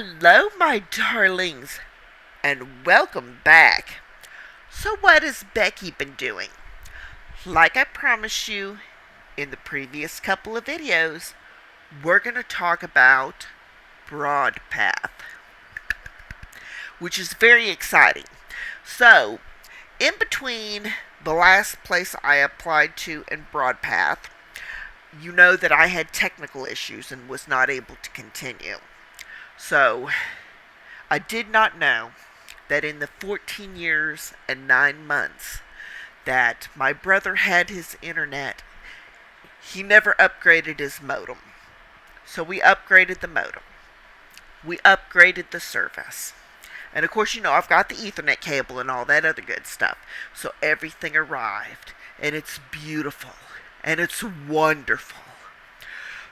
Hello, my darlings, and welcome back. So, what has Becky been doing? Like I promised you in the previous couple of videos, we're going to talk about Broadpath, which is very exciting. So, in between the last place I applied to and Broadpath, you know that I had technical issues and was not able to continue. So, I did not know that in the 14 years and 9 months that my brother had his internet, he never upgraded his modem. So we upgraded the modem. We upgraded the service. And of course, I've got the Ethernet cable and all that other good stuff. So everything arrived. And it's beautiful. And it's wonderful.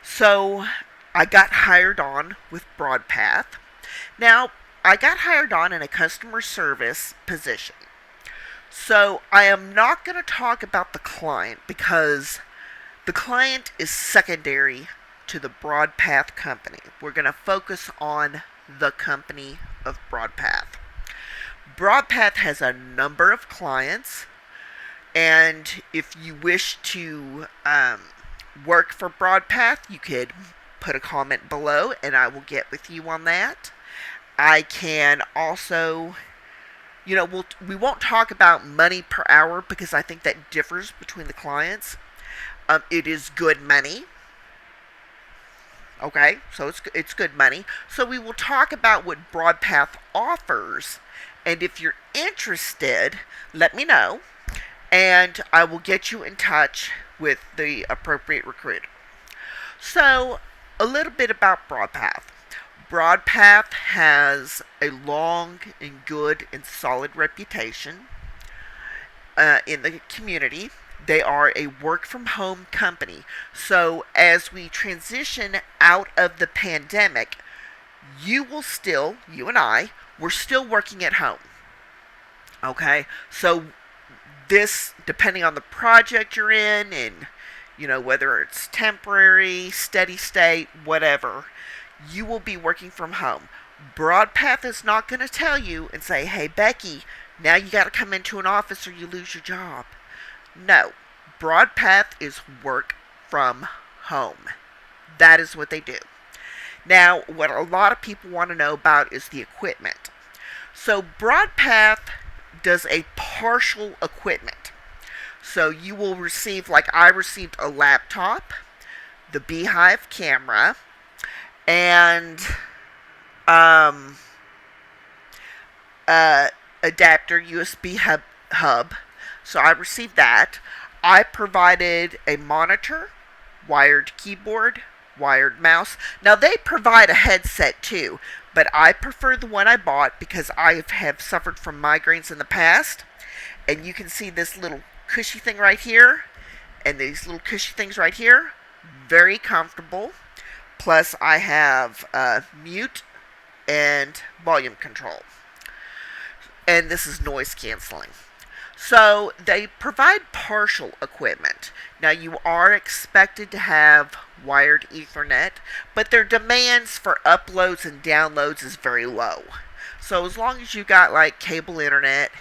So I got hired on with Broadpath. Now, I got hired on in a customer service position. So I am not going to talk about the client because the client is secondary to the Broadpath company. We're going to focus on the company of Broadpath. Broadpath has a number of clients, and if you wish to work for Broadpath, you could put a comment below and I will get with you on that. I can also, we won't talk about money per hour because I think that differs between the clients. It is good money. Okay, so it's good money. So we will talk about what Broadpath offers, and if you're interested, let me know, and I will get you in touch with the appropriate recruiter. So, a little bit about Broadpath. Broadpath has a long and good and solid reputation in the community. They are a work-from-home company. So as we transition out of the pandemic, you and I, we're still working at home. Okay? So this, depending on the project you're in and, whether it's temporary, steady state, whatever, you will be working from home. Broadpath is not going to tell you and say, hey, Becky, now you got to come into an office or you lose your job. No. Broadpath is work from home. That is what they do. Now, what a lot of people want to know about is the equipment. So, Broadpath does a partial equipment. So, you will receive, like I received a laptop, the Bhive camera, and adapter USB hub. So I received that. I provided a monitor, wired keyboard, wired mouse. Now they provide a headset too, but I prefer the one I bought because I have suffered from migraines in the past. And you can see this little cushy thing right here and these little cushy things right here. Very comfortable. Plus, I have mute and volume control. And this is noise canceling. So, they provide partial equipment. Now, you are expected to have wired Ethernet, but their demands for uploads and downloads is very low. So, as long as you got like cable internet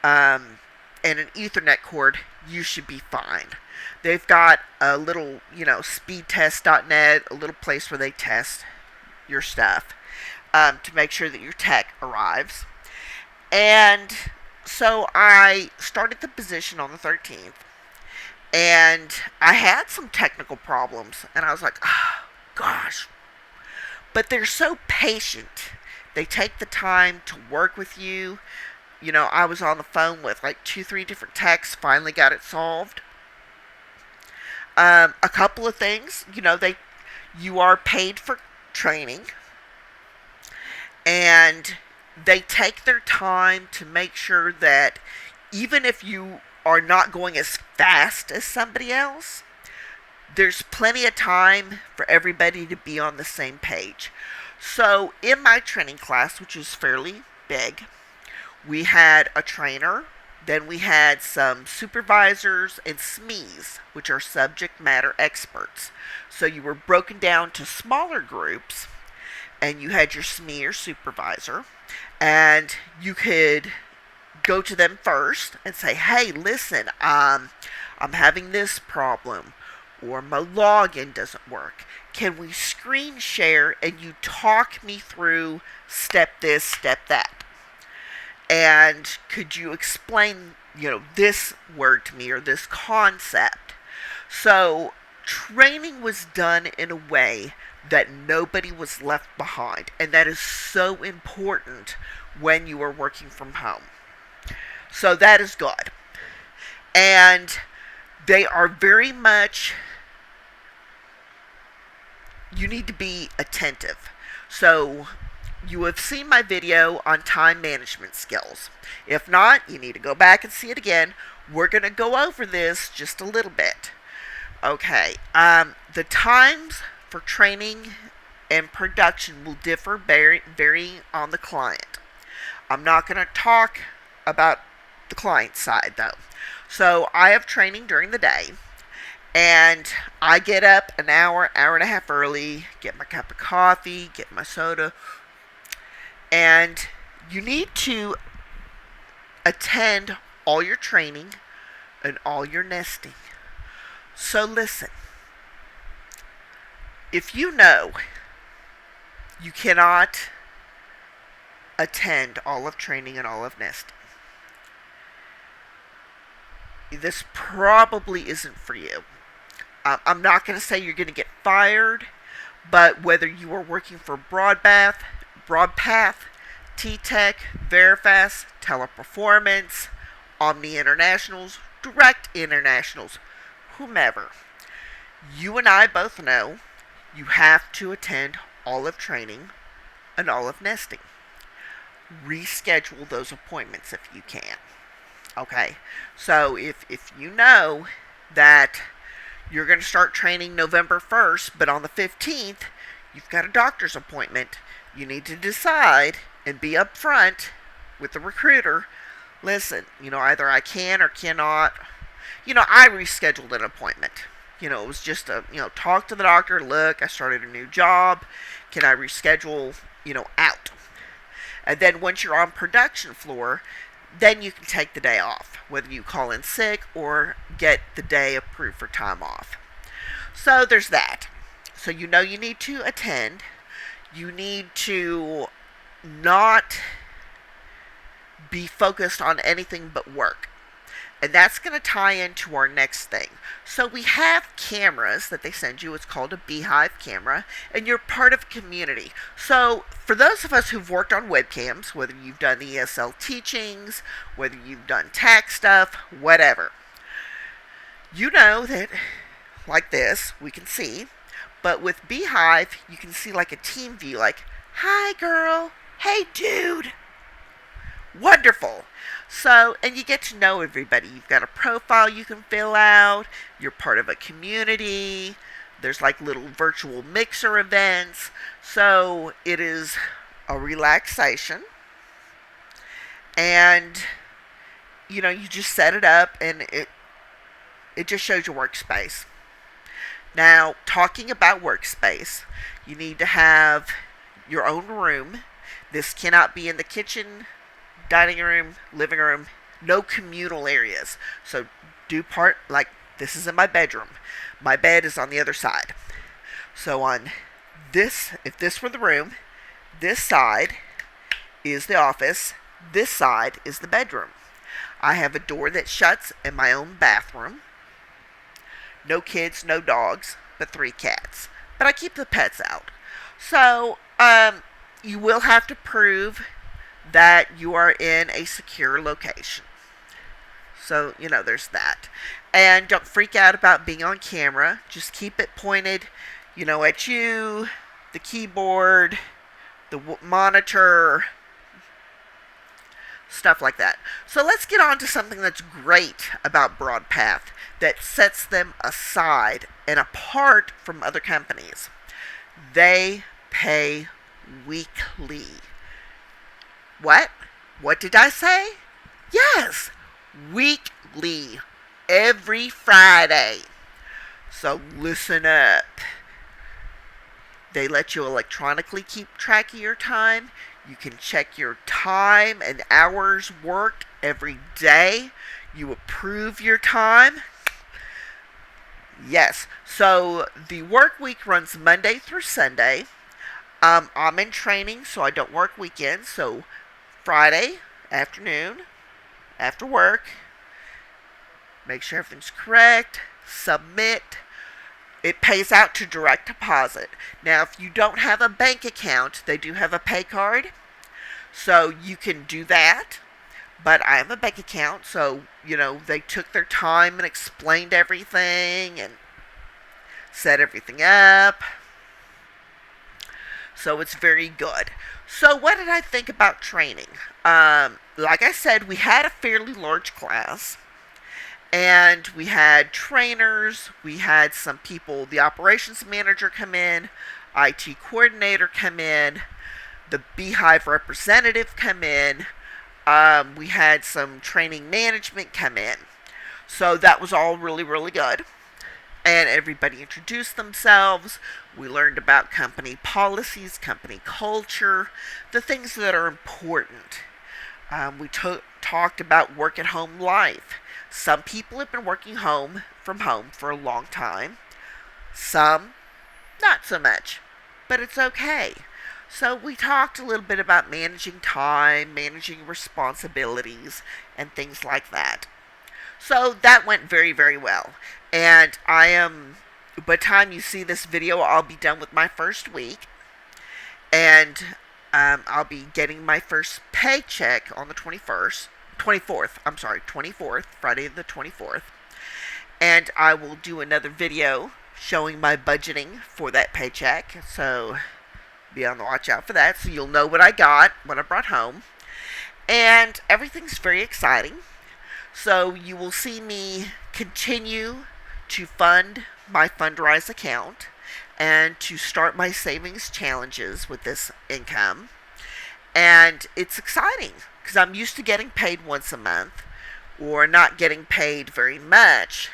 and an Ethernet cord, you should be fine. They've got a little, speedtest.net, a little place where they test your stuff to make sure that your tech arrives. And so I started the position on the 13th, and I had some technical problems, and I was like, oh, gosh. But they're so patient. They take the time to work with you. I was on the phone with like 2-3 different techs, finally got it solved. A couple of things, you are paid for training, and they take their time to make sure that even if you are not going as fast as somebody else, there's plenty of time for everybody to be on the same page. So in my training class, which is fairly big, we had a trainer. Then we had some supervisors and SMEs, which are subject matter experts. So you were broken down to smaller groups and you had your SME or supervisor, and you could go to them first and say, hey, listen, I'm having this problem, or my login doesn't work. Can we screen share and you talk me through step this, step that? And could you explain, this word to me or this concept? So training was done in a way that nobody was left behind. And that is so important when you are working from home. So that is good. And they are very much, you need to be attentive. So you have seen my video on time management skills. If not, you need to go back and see it again. We're going to go over this just a little bit. Okay, the times for training and production will differ varying on the client. I'm not going to talk about the client side though. So I have training during the day, and I get up an hour and a half early, get my cup of coffee, get my soda, and you need to attend all your training and all your nesting. So listen, if you know you cannot attend all of training and all of nesting, this probably isn't for you. I'm not going to say you're going to get fired, but whether you are working for Broadpath, T-Tech, Verifast, Teleperformance, Omni Internationals, Direct Internationals, whomever, you and I both know you have to attend all of training and all of nesting. Reschedule those appointments if you can. Okay, so if you know that you're going to start training November 1st, but on the 15th, you've got a doctor's appointment, you need to decide and be upfront with the recruiter. Listen, either I can or cannot. I rescheduled an appointment. It was just talk to the doctor. Look, I started a new job. Can I reschedule, out? And then once you're on production floor, then you can take the day off, whether you call in sick or get the day approved for time off. So there's that. So you need to attend. You need to not be focused on anything but work. And that's going to tie into our next thing. So we have cameras that they send you. It's called a Bhive camera. And you're part of a community. So for those of us who've worked on webcams, whether you've done ESL teachings, whether you've done tax stuff, whatever, you know that like this, we can see. But with Bhive, you can see like a team view, like, hi girl, hey dude. Wonderful. So, and you get to know everybody. You've got a profile you can fill out. You're part of a community. There's like little virtual mixer events. So it is a relaxation. And, you just set it up and it just shows your workspace. Now, talking about workspace, you need to have your own room. This cannot be in the kitchen, dining room, living room, no communal areas. So do part, like this is in my bedroom. My bed is on the other side. So on this, if this were the room, this side is the office, this side is the bedroom. I have a door that shuts in my own bathroom. No kids, no dogs, but 3 cats. But I keep the pets out. So, you will have to prove that you are in a secure location. So, there's that. And don't freak out about being on camera. Just keep it pointed, at you, the keyboard, the monitor, stuff like that. So let's get on to something that's great about Broadpath that sets them aside and apart from other companies. They pay weekly. What? What did I say? Yes, weekly, every Friday. So listen up. They let you electronically keep track of your time. You can check your time and hours worked every day. You approve your time. Yes. So the work week runs Monday through Sunday. I'm in training, so I don't work weekends. So Friday afternoon, after work, make sure everything's correct, submit. It pays out to direct deposit. Now, if you don't have a bank account, they do have a PayCard, so you can do that. But I have a bank account, so, they took their time and explained everything and set everything up. So it's very good. So what did I think about training? Like I said, we had a fairly large class. And we had trainers, we had some people, the operations manager come in, IT coordinator come in, the Bhive representative come in, we had some training management come in. So that was all really, really good. And everybody introduced themselves. We learned about company policies, company culture, the things that are important. We talked about work at home life. Some people have been working from home for a long time. Some, not so much. But it's okay. So we talked a little bit about managing time, managing responsibilities, and things like that. So that went very, very well. And by the time you see this video, I'll be done with my first week. And I'll be getting my first paycheck on the 24th, Friday the 24th. And I will do another video showing my budgeting for that paycheck. So be on the watch out for that, so you'll know what I got, what I brought home. And everything's very exciting. So you will see me continue to fund my Fundrise account and to start my savings challenges with this income. And it's exciting because I'm used to getting paid once a month or not getting paid very much,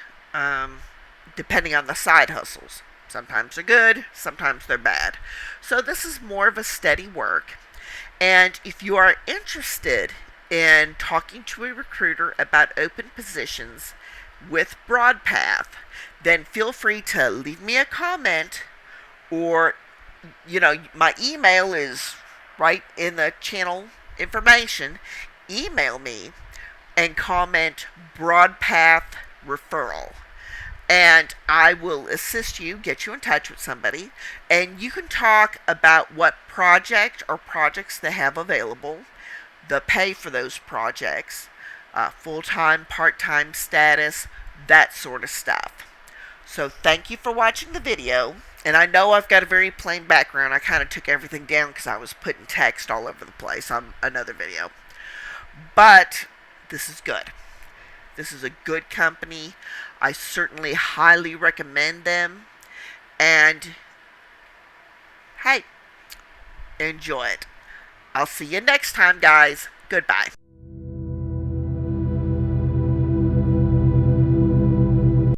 depending on the side hustles. Sometimes they're good, sometimes they're bad. So this is more of a steady work. And if you are interested in talking to a recruiter about open positions with Broadpath, then feel free to leave me a comment, or my email is right in the channel information. Email me and comment Broadpath referral, and I will assist you, get you in touch with somebody, and you can talk about what project or projects they have available, the pay for those projects, full-time, part-time status, that sort of stuff. So thank you for watching the video. And I know I've got a very plain background. I kind of took everything down because I was putting text all over the place on another video. But this is good. This is a good company. I certainly highly recommend them. And hey, enjoy it. I'll see you next time, guys. Goodbye.